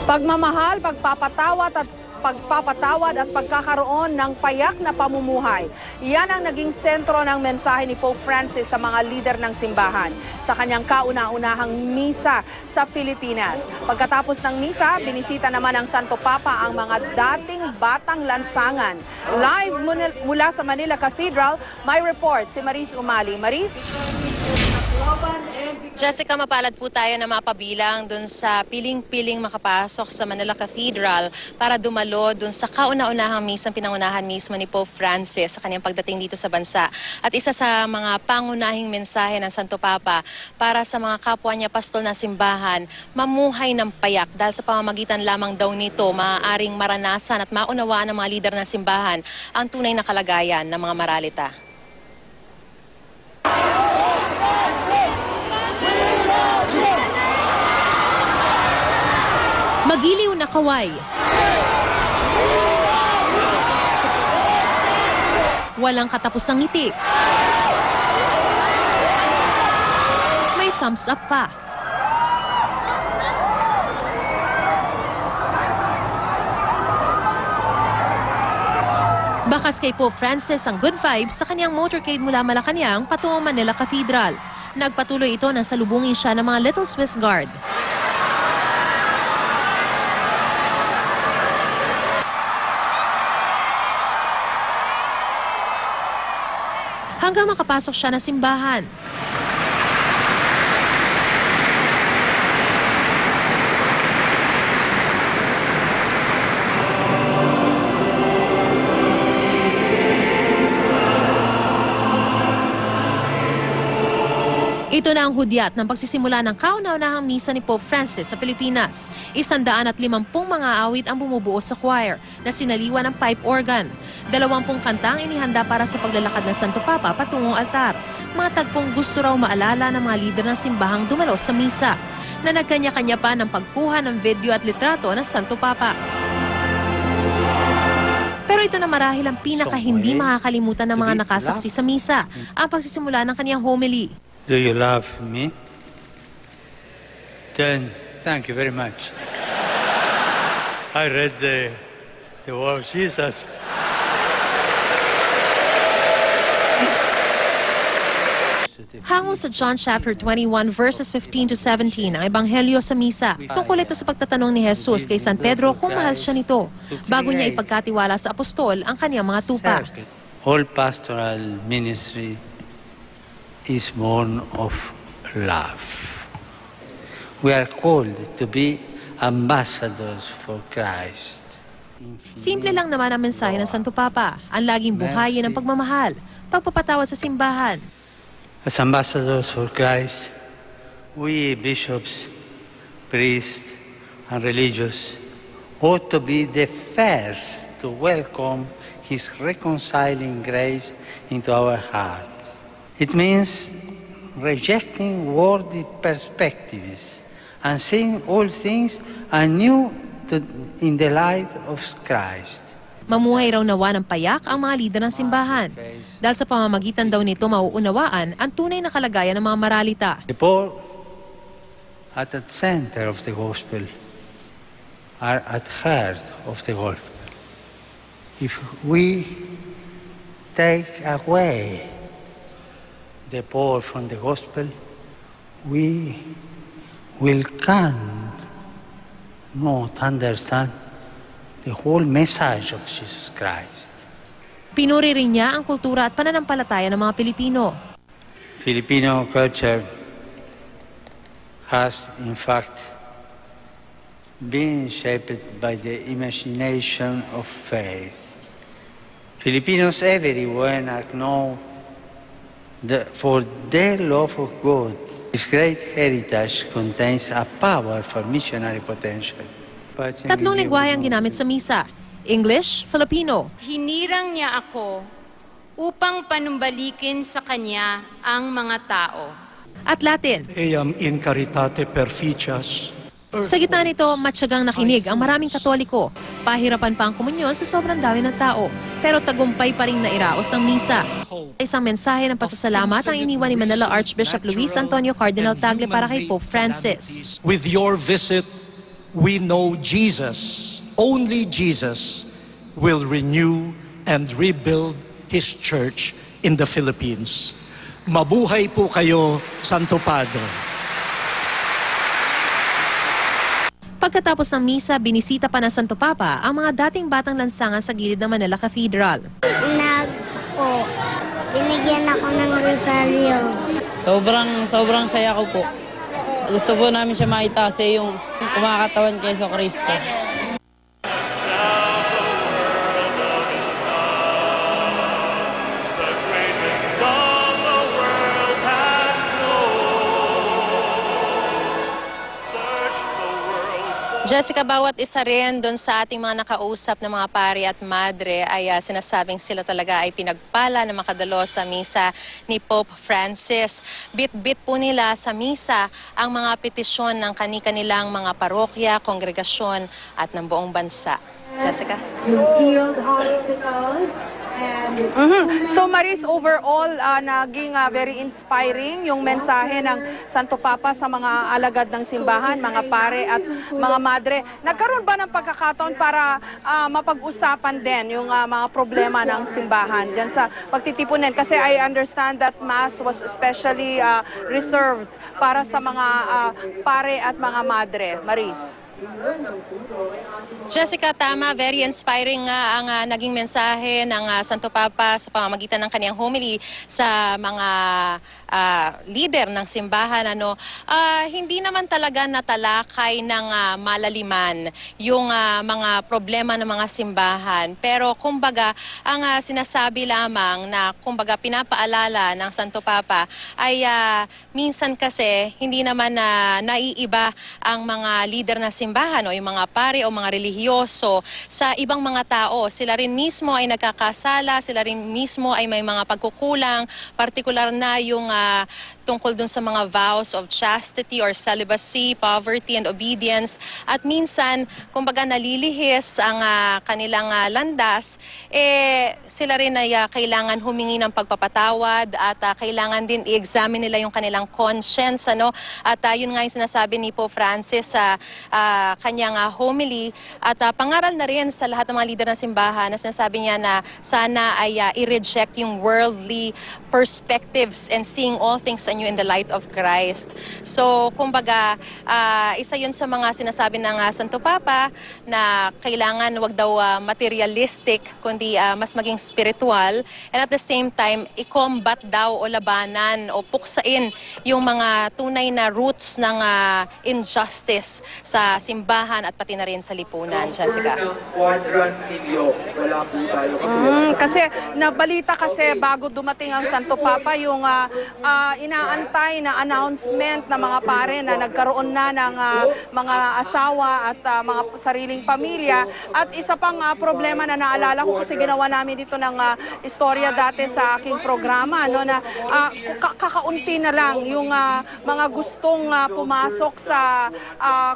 Pagmamahal, pagpapatawad at pagkakaroon ng payak na pamumuhay. Yan ang naging sentro ng mensahe ni Pope Francis sa mga lider ng simbahan sa kanyang kauna-unahang misa sa Pilipinas. Pagkatapos ng misa, binisita naman ng Santo Papa ang mga dating batang lansangan. Live mula sa Manila Cathedral, may report si Maris Umali. Maris? Jessica, mapalad po tayo na mapabilang dun sa piling-piling makapasok sa Manila Cathedral para dumalo dun sa kauna-unahang misang pinangunahan mismo ni Pope Francis sa kanyang pagdating dito sa bansa. At isa sa mga pangunahing mensahe ng Santo Papa para sa mga kapwa niya pastol na simbahan, mamuhay ng payak dahil sa pamamagitan lamang daw nito maaaring maranasan at maunawaan ng mga lider ng simbahan ang tunay na kalagayan ng mga maralita. Magiliw na kaway. Walang katapusang ngiti. May thumbs up pa. Bakas kay Pope Francis ang good vibes sa kanyang motorcade mula Malacanang patungong Manila Cathedral. Nagpatuloy ito na salubungin siya ng mga Little Swiss Guard. Hanggang makapasok siya na simbahan. Ito na ang hudyat ng pagsisimula ng kauna-unahang misa ni Pope Francis sa Pilipinas. 150 mga awit ang bumubuo sa choir na sinaliwan ng pipe organ. 20 kanta ang inihanda para sa paglalakad ng Santo Papa patungong altar. Mga tagpong gusto raw maalala ng mga lider ng simbahang dumalo sa misa na nagkanya-kanya pa ng pagkuha ng video at litrato ng Santo Papa. Pero ito na marahil ang pinaka hindi makakalimutan ng mga nakasaksi sa misa, ang pagsisimula ng kanyang homily. Do you love me? Then, thank you very much. I read the word Jesus. Hango sa John chapter 21 verses 15 to 17 ang ebanghelyo sa misa. Tungkol ito sa pagtatanong ni Jesus kay San Pedro kung mahal siya nito bago niya ipagkatiwala sa apostol ang kanyang mga tupa. All pastoral ministry is born of love. We are called to be ambassadors for Christ. Simple lang naman ang mensahe ng Santo Papa, ang laging buhayin ng pagmamahal, pagpapatawad sa simbahan. As ambassadors for Christ, we bishops, priests, and religious ought to be the first to welcome His reconciling grace into our hearts. It means rejecting worldly perspectives and seeing all things anew in the light of Christ. Mamuhay raw nawa ng payak ang mga lider ng simbahan. Dahil sa pamamagitan daw nito mauunawaan ang tunay na kalagayan ng mga maralita. The poor at the center of the gospel are at heart of the gospel. If we take away the poor from the gospel, we will cannot understand the whole message of Jesus Christ. Pinuri rin niya ang kultura at pananampalataya ng mga Pilipino. Filipino culture has in fact been shaped by the imagination of faith. Filipinos everywhere are known for their love of God. This great heritage contains a powerful missionary potential. 3 lengguwahe ang ginamit sa misa: English, Filipino. Hinirang niya ako upang panumbalikin sa kanya ang mga tao. At Latin. Eam in caritate perficias, Sa gitna nito, matyagang nakinig ang maraming Katoliko. Pahirapan pa ang komunyon sa sobrang dami ng tao. Pero tagumpay pa rin nairaos ang misa. Isang mensahe ng pasasalamat ang iniwan ni Manila Archbishop Luis Antonio Cardinal Tagle para kay Pope Francis. With your visit, we know Jesus, only Jesus, will renew and rebuild His church in the Philippines. Mabuhay po kayo, Santo Padre. Pagkatapos ng misa, binisita pa ng Santo Papa ang mga dating batang lansangan sa gilid ng Manila Cathedral. Binigyan ako ng rosaryo. Sobrang saya ko po. Gusto po namin siya makita kasi yung kumakatawan kay Kristo. Jessica, bawat isa rin doon sa ating mga nakausap na mga pari at madre ay sinasabing sila talaga ay pinagpala na makadalo sa misa ni Pope Francis. Bit-bit po nila sa misa ang mga petisyon ng kani-kanilang mga parokya, kongregasyon at ng buong bansa. Jessica? So Maris, overall, naging very inspiring yung mensahe ng Santo Papa sa mga alagad ng simbahan, mga pare at mga madre. Nagkaroon ba ng pagkakataon para mapag-usapan din yung mga problema ng simbahan dyan sa pagtitipunin? Kasi I understand that Mass was especially reserved para sa mga pare at mga madre. Maris? Jessica, tama. Very inspiring nga ang naging mensahe ng Santo Papa sa pamamagitan ng kaniyang homily sa mga leader ng simbahan. Hindi naman talaga natalakay ng malaliman yung mga problema ng mga simbahan. Pero kumbaga, ang sinasabi lamang na kumbaga pinapaalala ng Santo Papa ay minsan kasi hindi naman naiiba ang mga leader ng simbahan o yung mga pare o mga relihiyoso sa ibang mga tao. Sila rin mismo ay nagkakasala, sila rin mismo ay may mga pagkukulang, partikular na yung tungkol dun sa mga vows of chastity or celibacy, poverty and obedience. At minsan, kumbaga nalilihis ang kanilang landas, sila rin ay kailangan humingi ng pagpapatawad at kailangan din i-examine nila yung kanilang conscience. At yun nga yung sinasabi ni Pope Francis sa kanyang homily at pangaral na rin sa lahat ng mga leader ng simbahan na sinasabi niya na sana ay i-reject yung worldly perspectives and seeing all things anew in the light of Christ. So, kumbaga, isa yun sa mga sinasabi ng Santo Papa na kailangan wag daw materialistic kundi mas maging spiritual, and at the same time, i-combat daw o labanan o puksain yung mga tunay na roots ng injustice sa simbahan at pati na rin sa lipunan. Jessica? Kasi nabalita kasi bago dumating ang Santo Papa yung inaantay na announcement ng mga pare na nagkaroon na ng mga asawa at mga sariling pamilya. At isa pang problema na naalala ko kasi ginawa namin dito ng istorya dati sa aking programa, na kakaunti na lang yung mga gustong pumasok sa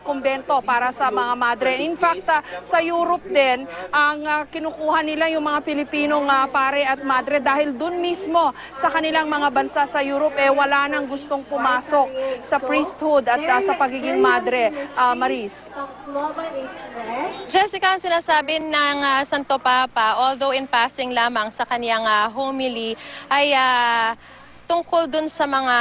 kumbento para sa mga madre. In fact, sa Europe din, ang kinukuha nila yung mga Pilipinong pare at madre dahil dun mismo sa kanilang mga bansa sa Europe, wala nang gustong pumasok sa priesthood at sa pagiging madre. Maris? Jessica, ang sinasabi ng Santo Papa, although in passing lamang sa kaniyang homily, ay tungkol dun sa mga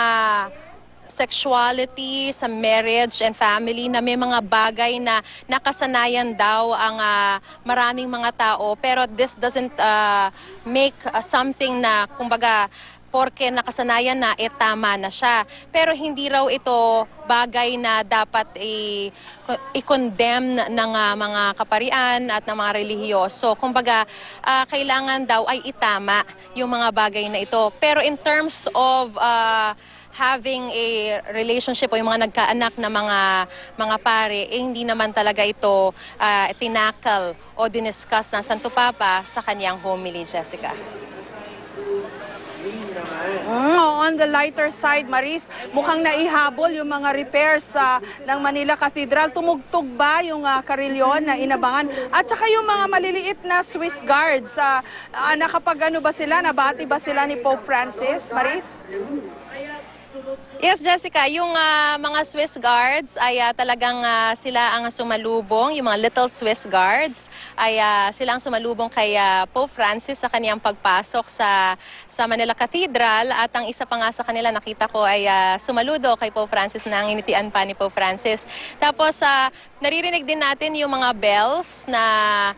sexuality, sa marriage and family, na may mga bagay na nakasanayan daw ang maraming mga tao, pero this doesn't make something na kumbaga porke nakasanayan na, tama na siya. Pero hindi raw ito bagay na dapat i-condemn ng mga kaparian at ng mga relihiyoso. Kumbaga, kailangan daw ay itama yung mga bagay na ito. Pero in terms of having a relationship o yung mga nagkaanak na mga pare, hindi naman talaga ito tinakal o diniscuss ng Santo Papa sa kanyang homily, Jessica. On the lighter side, Maris, mukhang naihabol yung mga repairs ng Manila Cathedral. Tumugtog ba yung karilyon na inabangan? At saka yung mga maliliit na Swiss guards, nakapag-ano ba sila? Nabati ba sila ni Pope Francis, Maris? Yes, Jessica, yung mga Swiss guards ay talagang sila ang sumalubong, yung mga little Swiss guards ay sila ang sumalubong kay Pope Francis sa kaniyang pagpasok sa Manila Cathedral, at ang isa pa nga sa kanila nakita ko ay sumaludo kay Pope Francis na nginitian pa ni Pope Francis. Tapos naririnig din natin yung mga bells na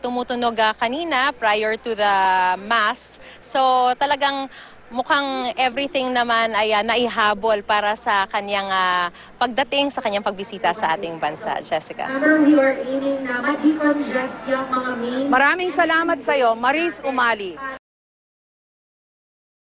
tumutunog kanina prior to the Mass. So talagang mukhang everything naman ay naihabol para sa kanyang pagdating, sa kanyang pagbisita sa ating bansa, Jessica. Maraming salamat sa iyo, Maris Umali.